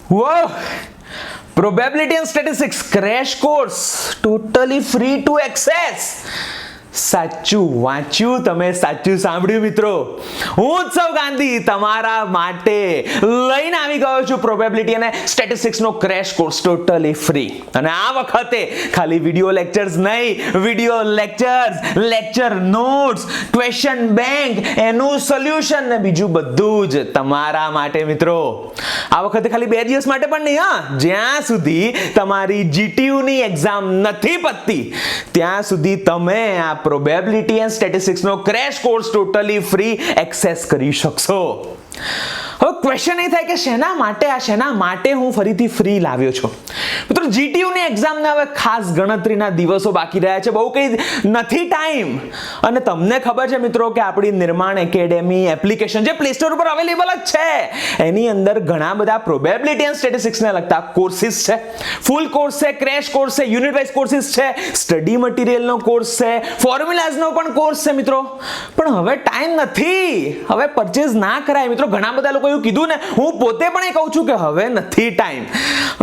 Whoa! Probability and statistics crash course totally free to access. સાચું વાંચ્યું, તમે સાચું સાંભળ્યું મિત્રો. હું ઉત્સવ ગાંધી તમારા માટે લઈને આવી ગયો છું પ્રોબેબિલિટી અને સ્ટેટિસ્ટિક્સ નો ક્રેશ કોર્સ ટોટલી ફ્રી. અને આ વખતે ખાલી વિડિયો લેક્ચર્સ નહીં, video lectures, lecture notes, question bank, એનું સોલ્યુશન ને બીજું બધું જ તમારા માટે મિત્રો. આ વખતે ખાલી 2 દિવસ માટે પણ નહીં, હા, જ્યાં સુધી તમારી GTU ની એક્ઝામ નથી પતતી ત્યાં સુધી તમે આ પ્રોબેબિલિટી એન્ડ સ્ટેટિસ્ટિક્સ નો crash course totally free access કરી શકશો. હવે ક્વેશ્ચન એ થાય કે શેના માટે હું ફરીથી ફ્રી લાવ્યો છું. મિત્રો GTU ની એક્ઝામને હવે ખાસ ગણતરીના દિવસો બાકી રહ્યા છે, બહુ કંઈ નથી ટાઈમ. અને તમને ખબર છે મિત્રો કે આપણી નિર્માણ એકેડેમી એપ્લિકેશન જે પ્લે સ્ટોર ઉપર અવેલેબલ જ છે, એની અંદર ઘણા બધા પ્રોબેબિલિટી એન્ડ સ્ટેટિસ્ટિક્સને લગતા કોર્સિસ છે. ફૂલ કોર્સ છે, ક્રેશ કોર્સ છે, યુનિટ વાઇઝ કોર્સિસ છે, સ્ટડી મટીરિયલનો કોર્સ છે, ફોર્મ્યુલાઝનો પણ કોર્સ છે મિત્રો. પણ હવે ટાઈમ નથી, હવે પરચેઝ ના કરાય મિત્રો. ઘણા બધા લોકો એવું કીધું ને, હું પોતે પણ એ કહું છું કે હવે નથી ટાઈમ.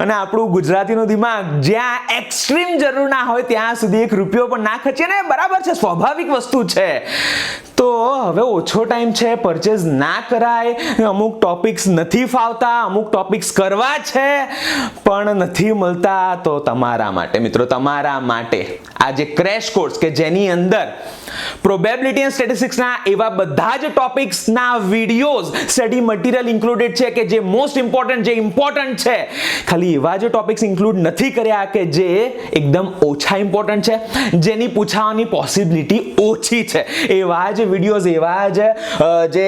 અને આપણું ગુજરાતીનું દિમાગ જ્યાં એક્સ્ટ્રીમ જરૂર ના હોય ત્યાં સુધી 1 રૂપિયો પણ ના ખર્ચે ને, બરાબર છે, સ્વાભાવિક વસ્તુ છે. તો હવે ઓછો ટાઈમ છે, પરચેઝ ના કરાય. અમુક ટોપિક્સ નથી ફાવતા, અમુક ટોપિક્સ કરવા છે પણ નથી મળતા. તો તમારા માટે મિત્રો, તમારા માટે આ જે ક્રેશ કોર્સ કે જેની અંદર પ્રોબેબિલિટી એન્ડ સ્ટેટિસ્ટિક્સ ના એવા બધા જ ટોપિક્સ ના વિડિયોઝ, સ્ટડી મટીરિયલ ઇન્ક્લુડેડ છે કે જે મોસ્ટ ઇમ્પોર્ટન્ટ, જે ઇમ્પોર્ટન્ટ છે. ખાલી એવા જ ટોપિક્સ ઇન્ક્લુડ નથી કર્યા કે જે એકદમ ઓછા ઇમ્પોર્ટન્ટ છે, જેની પૂછાવાની પોસિબિલિટી ઓછી છે. એવા જ વિડિયોઝ, એવા જ જે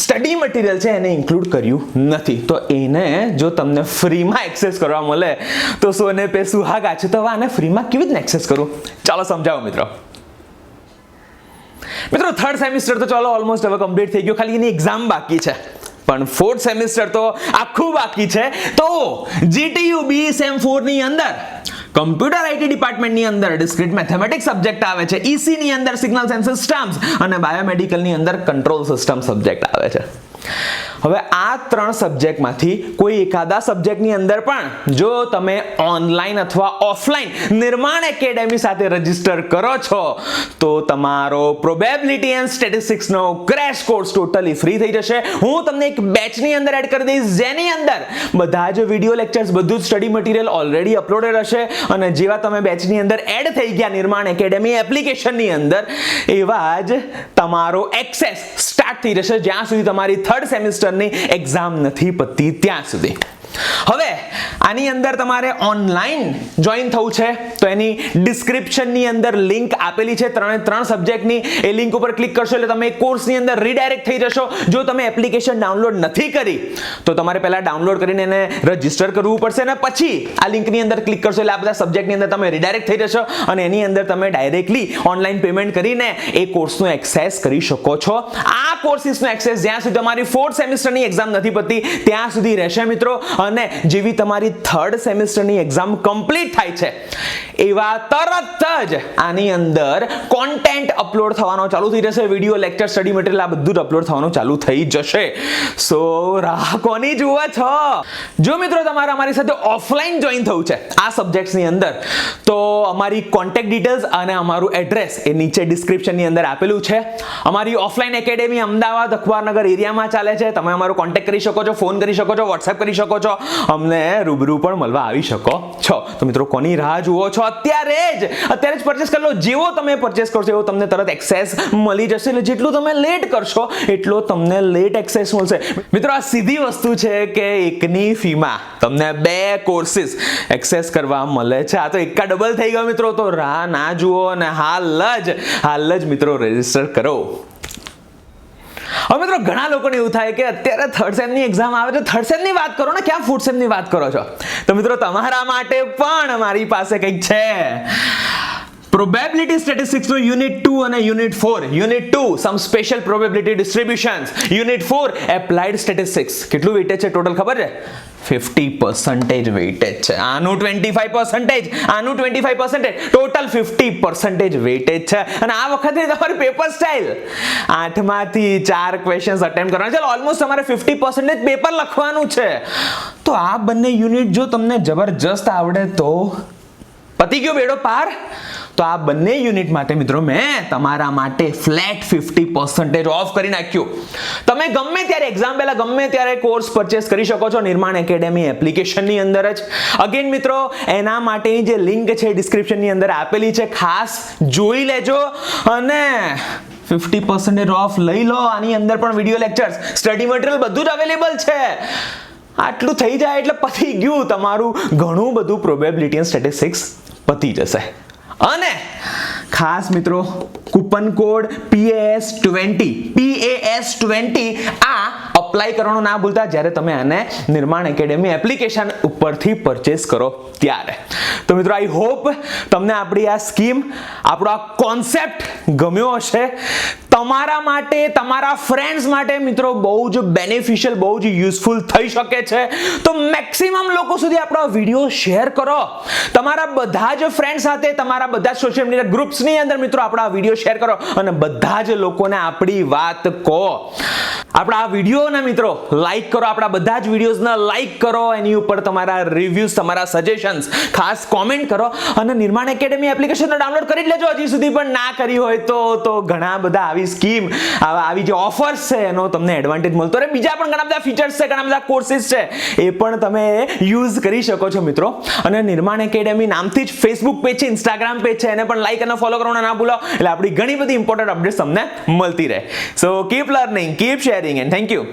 સ્ટડી મટીરિયલ છે એને ઇન્ક્લુડ કર્યું નથી. તો એને જો તમને ફ્રીમાં એક્સેસ કરવા મળે તો સોને પે સુહાગા છે. તો આને ફ્રીમાં કેવી રીતે એક્સેસ કરું, ચાલો સમજાવો મિત્રો. મિત્રો 3rd સેમિસ્ટર તો ચાલો ઓલમોસ્ટ હવે કમ્પ્લીટ થઈ ગયો, ખાલી એની એક્ઝામ બાકી છે. પણ 4th સેમિસ્ટર તો આખું બાકી છે. તો GTU B Sem 4 ની અંદર કમ્પ્યુટર IT ડિપાર્ટમેન્ટની અંદર ડિસ્ક્રીટ મેથેમેટિક્સ સબ્જેક્ટ આવે છે, EC ની અંદર સિગ્નલ્સ એન્ડ સિસ્ટમ્સ અને બાયોમેડિકલ ની અંદર કંટ્રોલ સિસ્ટમ સબ્જેક્ટ આવે છે. હવે આ 3 સબ્જેક્ટમાંથી કોઈ એકાદા સબ્જેક્ટની અંદર પણ જો તમે ઓનલાઈન અથવા ઓફલાઈન નિર્માણ એકેડેમી સાથે રજીસ્ટર કરો છો તો તમારો પ્રોબેબિલિટી એન્ડ સ્ટેટિસ્ટિક્સનો ક્રેશ કોર્સ ટોટલી ફ્રી થઈ જશે. હું તમને એક બેચની અંદર એડ કરી દઈશ જેની અંદર બધા જ વિડિયો લેક્ચર્સ, બધું જ સ્ટડી મટીરિયલ ઓલરેડી અપલોડેડ હશે. અને જેવા તમે બેચની અંદર એડ થઈ ગયા નિર્માણ એકેડેમી એપ્લિકેશનની અંદર, એવા જ તમારો એક્સેસ સ્ટાર્ટ થઈ જશે જ્યાં સુધી તમારી 3rd સેમિસ્ટરની એક્ઝામ નથી પતતી ત્યાં સુધી. હવે આની અંદર તમારે ઓનલાઈન જોઈન થવું છે તો એની ડિસ્ક્રિપ્શનની અંદર લિંક આપેલી છે 3 સબ્જેક્ટની. એ લિંક ઉપર ક્લિક કરશો એટલે તમે કોર્સની અંદર રીડાયરેક્ટ થઈ જશો. જો તમે એપ્લિકેશન ડાઉનલોડ નથી કરી તો તમારે પહેલા ડાઉનલોડ કરીને એને રજીસ્ટર કરવું પડશે અને પછી આ લિંકની અંદર ક્લિક કરશો એટલે આ બધા સબ્જેક્ટની અંદર તમે રીડાયરેક્ટ થઈ જશો અને એની અંદર તમે ડાયરેક્ટલી ઓનલાઈન પેમેન્ટ કરીને એ કોર્સનો એક્સેસ કરી શકો છો. આ કોર્સિસનો એક્સેસ જ્યાં સુધી તમારી 4th સેમિસ્ટરની એક્ઝામ નથી પતતી ત્યાં સુધી રહેશે મિત્રો. અને જેવી તમારી 3rd સેમિસ્ટરની એક્ઝામ કમ્પ્લીટ થાય છે એવા તરત જ આની અંદર કોન્ટેન્ટ અપલોડ થવાનો ચાલુ થઈ જશે. વિડિયો, લેક્ચર, સ્ટડી મટીરિયલ આ બધું જ અપલોડ થવાનું ચાલુ થઈ જશે. સો રાહ કોની જુઓ છો? જો મિત્રો તમારે અમારી સાથે ઓફલાઈન જોઈન થવું છે આ સબ્જેક્ટ્સની અંદર તો અમારી કોન્ટેક્ટ ડિટેલ્સ અને અમારું એડ્રેસ એ નીચે ડિસ્ક્રિપ્શનની અંદર આપેલું છે. અમારી ઓફલાઈન એકેડેમી અમદાવાદ અખબારનગર એરિયામાં ચાલે છે. તમે અમારો કોન્ટેક્ટ કરી શકો છો, ફોન કરી શકો છો, વોટ્સએપ કરી શકો છો, અમને રૂબરૂ પણ મળવા આવી શકો છો. તો મિત્રો કોની રાહ જુઓ છો? અત્યારે જ પરચેસ કરી લો. જેવો તમે પરચેસ કરશો એવો તમને તરત એક્સેસ મળી જશે. એટલે જેટલું તમે લેટ કરશો એટલો તમને લેટ એક્સેસ મળશે. મિત્રો આ સીધી વસ્તુ છે કે એકની ફીમાં તમને 2 કોર્સિસ એક્સેસ કરવા મળે છે. આ તો એકા ડબલ થઈ ગયો મિત્રો. તો રાહ ના જુઓ અને હાલ જ મિત્રો રજીસ્ટર કરો. હવે મિત્રો ઘણા લોકોને એવું થાય કે અત્યારે 3rd સેમની એક્ઝામ આવે છે, 3rd સેમની વાત કરો ને, ક્યાં 4th સેમની વાત કરો છો? તો મિત્રો તમારા માટે પણ મારી પાસે કંઈક છે. પ્રોબેબિલિટી સ્ટેટિસ્ટિક્સ નો યુનિટ 2 અને unit 4. Unit 2 some special probability distributions. Unit 4 applied statistics. કેટલું વેઇટેજ છે ટોટલ ખબર છે? 50% વેઇટેજ છે. આનું 25%, આનું 25%, ટોટલ 50% વેઇટેજ છે. અને આ વખતે તમારી પેપર સ્ટાઇલ 8 માંથી 4 ક્વેશ્ચન્સ અટેમ્પ્ટ કરવાના છે. ઓલમોસ્ટ તમારે 50% પેપર લખવાનું છે. તો આ બંને યુનિટ જો તમને જબરજસ્ત આવડે તો પતી ગયો બેડો પાર. તો આ બંને યુનિટ માટે મિત્રો મેં તમારા માટે ફ્લેટ 50% ઓફ કરી નાખ્યું. તમે ગમે ત્યારે એક્ઝામ પહેલા ગમે ત્યારે કોર્સ પરચેસ કરી શકો છો નિર્માણ એકેડેમી એપ્લિકેશનની અંદર જ. અગેન મિત્રો એના માટેની જે લિંક છે ડિસ્ક્રિપ્શનની અંદર આપેલી છે, ખાસ જોઈ લેજો અને 50% ઓફ લઈ લો. આની અંદર પણ વિડીયો લેક્ચર્સ, સ્ટડી મટીરિયલ બધું જ અવેલેબલ છે. આટલું થઈ જાય એટલે પતી ગયું તમારું ઘણું બધું પ્રોબેબિલિટી એન્ડ સ્ટેટિસ્ટિક્સ પતી જશે. અને ખાસ મિત્રો કૂપન કોડ PAS20 આ અપ્લાય કરવાનું ના ભૂલતા જ્યારે તમે આને નિર્માણ એકેડેમી એપ્લિકેશન ઉપરથી પરચેસ કરો ત્યારે. તો મિત્રો આઈ હોપ તમને આપણી આ સ્કીમ, આપણો આ કોન્સેપ્ટ ગમ્યો હશે. તમારા માટે, તમારા ફ્રેન્ડ્સ માટે મિત્રો બહુ જ બેનિફિશિયલ, બહુ જ યુઝફુલ થઈ શકે છે. તો મેક્સિમમ લોકો સુધી આપણો વિડીયો શેર કરો. તમારા બધા જ ફ્રેન્ડ સાથે, તમારા બધા સોશિયલ મીડિયા ગ્રુપ્સની અંદર મિત્રો આપણા વિડીયો શેર કરો અને બધા જ લોકોને આપણી વાત કહો. આપણા આ વિડીયોને મિત્રો લાઈક કરો, આપણા બધા જ વિડીયોઝને લાઈક કરો. એની ઉપર તમારા રિવ્યુઝ, તમારા સજેશન્સ ખાસ કોમેન્ટ કરો. અને નિર્માણ એકેડેમી એપ્લિકેશનને ડાઉનલોડ કરી જ લેજો. હજી સુધી પણ ના કરી હોય તો ઘણા બધા આવી સ્કીમ, આવી જે ઓફર્સ છે એનો તમને એડવાન્ટેજ મળતો રહે. બીજા પણ ઘણા બધા ફીચર્સ છે, ઘણા બધા કોર્સિસ છે, એ પણ તમે યુઝ કરી શકો છો મિત્રો. અને નિર્માણ એકેડેમી નામથી જ ફેસબુક પેજ છે, ઇન્સ્ટાગ્રામ પેજ છે, એને પણ લાઈક અને ફોલો કરવાનું ના ભૂલો. એટલે આપણી ઘણી બધી ઇમ્પોર્ટન્ટ અપડેટ્સ તમને મળતી રહે. સો keep learning, keep sharing and thank you.